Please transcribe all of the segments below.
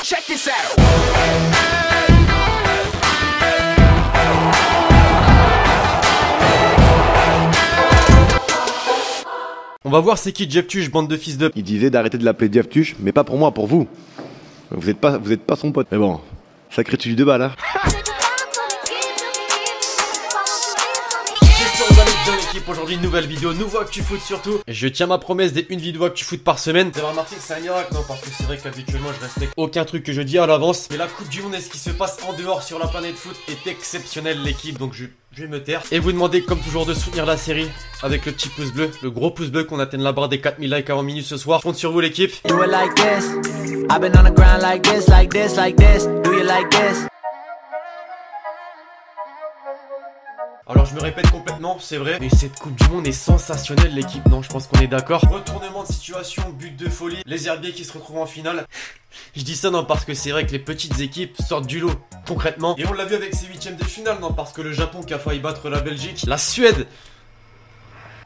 check this out. On va voir c'est qui Jeff Tuche, bande de fils de... Il disait d'arrêter de l'appeler Jeff Tuche, mais pas pour moi, pour vous. Vous êtes pas son pote. Mais bon, sacré tuche de balle, hein. J'espère que vous allez bien l'équipe, aujourd'hui une nouvelle vidéo, nouveau Actu Foot surtout. Je tiens ma promesse des une vidéo Actu Foot par semaine. Vous avez remarqué que c'est un miracle, non? Parce que c'est vrai qu'habituellement je respecte aucun truc que je dis à l'avance. Mais la Coupe du Monde et ce qui se passe en dehors sur la planète foot est exceptionnel l'équipe, donc je vais me taire. Et vous demandez comme toujours de soutenir la série avec le petit pouce bleu, le gros pouce bleu, qu'on atteigne la barre des 4000 likes avant minuit ce soir. Je compte sur vous l'équipe. Alors je me répète complètement, c'est vrai, mais cette Coupe du Monde est sensationnelle l'équipe, non, je pense qu'on est d'accord. Retournement de situation, but de folie, les herbiers qui se retrouvent en finale. Je dis ça non parce que c'est vrai que les petites équipes sortent du lot, concrètement. Et on l'a vu avec ces huitièmes de finale, non, parce que le Japon qui a failli battre la Belgique, la Suède.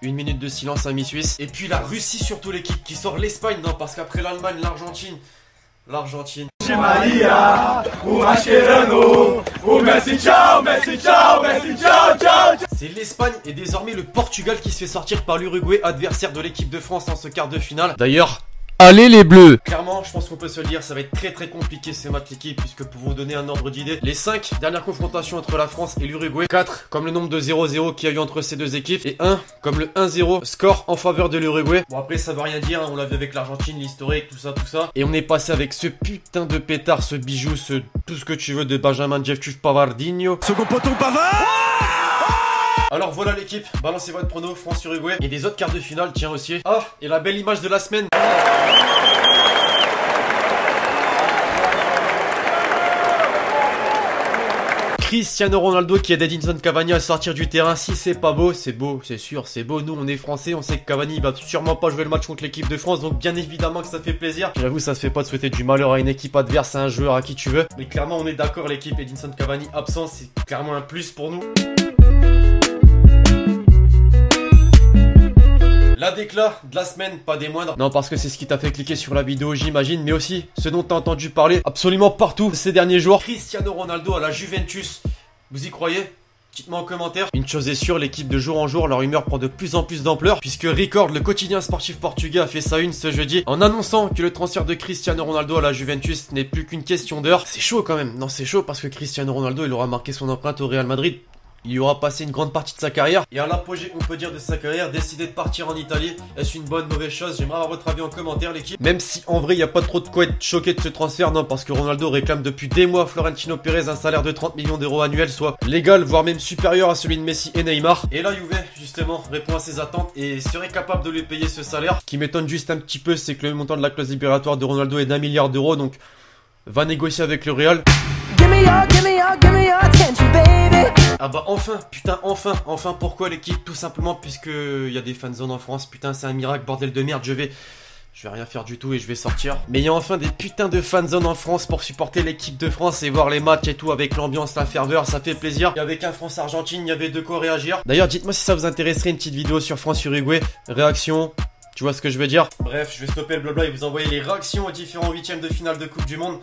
Une minute de silence à mi-Suisse. Et puis la Russie surtout l'équipe qui sort l'Espagne, non, parce qu'après l'Allemagne, l'Argentine. C'est l'Espagne et désormais le Portugal qui se fait sortir par l'Uruguay, adversaire de l'équipe de France en ce quart de finale. D'ailleurs, allez les bleus! Clairement, je pense qu'on peut se le dire, ça va être très compliqué ces matchs l'équipe, puisque pour vous donner un ordre d'idée, les 5 dernières confrontations entre la France et l'Uruguay, 4 comme le nombre de 0-0 qu'il y a eu entre ces deux équipes, et 1 comme le 1-0 score en faveur de l'Uruguay. Bon après ça veut rien dire, hein, on l'a vu avec l'Argentine, l'historique, tout ça. Et on est passé avec ce putain de pétard, ce bijou, tout ce que tu veux de Benjamin Jeff Tuche Pavardinho. Second poteau Pavard. Alors voilà l'équipe, balancez votre prono, France-Uruguay. Et des autres quarts de finale, tiens aussi. Ah, et la belle image de la semaine. Cristiano Ronaldo qui aide Edinson Cavani à sortir du terrain. Si c'est pas beau, c'est beau, c'est sûr, c'est beau. Nous on est français, on sait que Cavani il va sûrement pas jouer le match contre l'équipe de France, donc bien évidemment que ça fait plaisir. J'avoue ça se fait pas de souhaiter du malheur à une équipe adverse, à un joueur, à qui tu veux. Mais clairement on est d'accord, l'équipe Edinson Cavani absent, c'est clairement un plus pour nous. La déclat de la semaine, pas des moindres. Non, parce que c'est ce qui t'a fait cliquer sur la vidéo, j'imagine. Mais aussi, ce dont t'as entendu parler absolument partout ces derniers jours. Cristiano Ronaldo à la Juventus. Vous y croyez? Dites-moi en commentaire. Une chose est sûre, l'équipe de jour en jour, leur humeur prend de plus en plus d'ampleur. Puisque Record, le quotidien sportif portugais, a fait sa une ce jeudi en annonçant que le transfert de Cristiano Ronaldo à la Juventus n'est plus qu'une question d'heure. C'est chaud quand même. Non, c'est chaud parce que Cristiano Ronaldo, il aura marqué son empreinte au Real Madrid. Il y aura passé une grande partie de sa carrière. Et à l'apogée, on peut dire, de sa carrière, décider de partir en Italie. Est-ce une bonne, mauvaise chose? J'aimerais avoir votre avis en commentaire, l'équipe. Même si, en vrai, il n'y a pas trop de quoi être choqué de ce transfert. Non, parce que Ronaldo réclame depuis des mois à Florentino Pérez un salaire de 30 millions d'euros annuels, soit légal, voire même supérieur à celui de Messi et Neymar. Et là, Juve, justement, répond à ses attentes et serait capable de lui payer ce salaire. Ce qui m'étonne juste un petit peu, c'est que le montant de la clause libératoire de Ronaldo est d'1 milliard d'euros. Donc, va négocier avec le Real. Ah bah enfin, putain, enfin, pourquoi l'équipe? Tout simplement puisque il y a des fanzones en France, putain c'est un miracle, bordel de merde, je vais rien faire du tout et je vais sortir. Mais il y a enfin des putains de fanzones en France pour supporter l'équipe de France et voir les matchs et tout avec l'ambiance, la ferveur, ça fait plaisir. Et avec un France-Argentine, il y avait de quoi réagir. D'ailleurs, dites-moi si ça vous intéresserait une petite vidéo sur France-Uruguay, réaction... Tu vois ce que je veux dire? Bref, je vais stopper le blabla et vous envoyer les réactions aux différents huitièmes de finale de Coupe du Monde.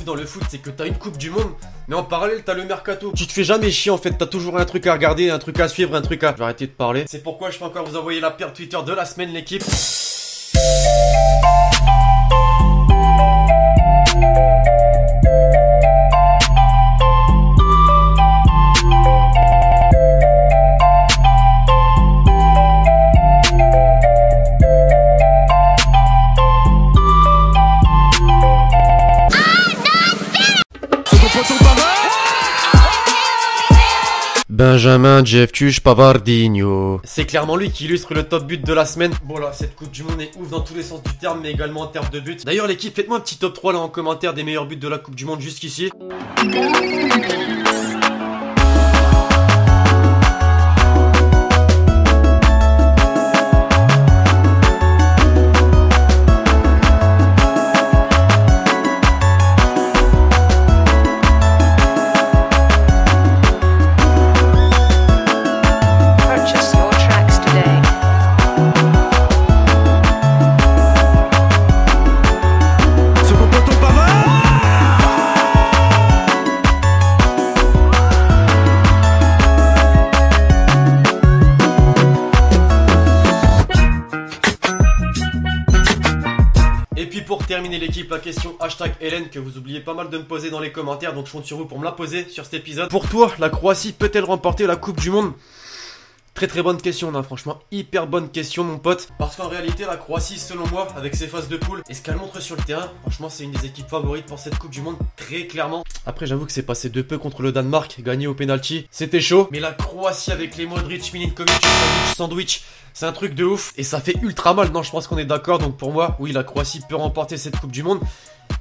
Dans le foot, c'est que t'as une Coupe du Monde, mais en parallèle t'as le mercato. Tu te fais jamais chier en fait, t'as toujours un truc à regarder, un truc à suivre, un truc à... Je vais arrêter de parler. C'est pourquoi je peux encore vous envoyer la paire Twitter de la semaine, l'équipe. Benjamin Jeff Tuch Pavardinho. C'est clairement lui qui illustre le top but de la semaine. Bon là, cette Coupe du Monde est ouf dans tous les sens du terme, mais également en termes de buts. D'ailleurs l'équipe, faites-moi un petit top 3 là en commentaire des meilleurs buts de la Coupe du Monde jusqu'ici. Pour terminer l'équipe, la question hashtag Hélène que vous oubliez pas mal de me poser dans les commentaires, donc je compte sur vous pour me la poser sur cet épisode. Pour toi, la Croatie peut-elle remporter la Coupe du Monde? Très très bonne question, non, franchement hyper bonne question mon pote. Parce qu'en réalité la Croatie, selon moi, avec ses phases de poule et ce qu'elle montre sur le terrain, franchement c'est une des équipes favorites pour cette Coupe du Monde, très clairement. Après j'avoue que c'est passé de peu contre le Danemark, gagné au penalty, c'était chaud. Mais la Croatie avec les Modric, Milinkovic, sandwich, c'est un truc de ouf. Et ça fait ultra mal, non je pense qu'on est d'accord. Donc pour moi, oui la Croatie peut remporter cette Coupe du Monde.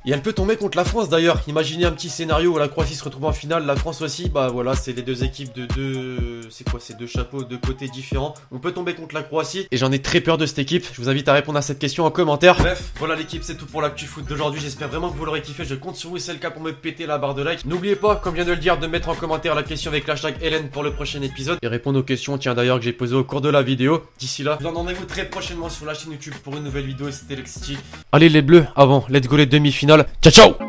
Et elle peut tomber contre la France d'ailleurs. Imaginez un petit scénario où la Croatie se retrouve en finale, la France aussi. Bah voilà, c'est les deux équipes de deux... C'est quoi, c'est deux chapeaux, deux côtés différents. On peut tomber contre la Croatie. Et j'en ai très peur de cette équipe. Je vous invite à répondre à cette question en commentaire. Bref, voilà l'équipe, c'est tout pour l'actu foot d'aujourd'hui. J'espère vraiment que vous l'aurez kiffé. Je compte sur vous, c'est le cas pour me péter la barre de like. N'oubliez pas, comme je viens de le dire, de mettre en commentaire la question avec l'hashtag Hélène pour le prochain épisode. Et répondre aux questions, tiens d'ailleurs, que j'ai posées au cours de la vidéo. D'ici là, vous en rendez-vous très prochainement sur la chaîne YouTube pour une nouvelle vidéo. C'était Lexity. Allez les bleus, avant, let's go les demi-finales. Ciao ciao.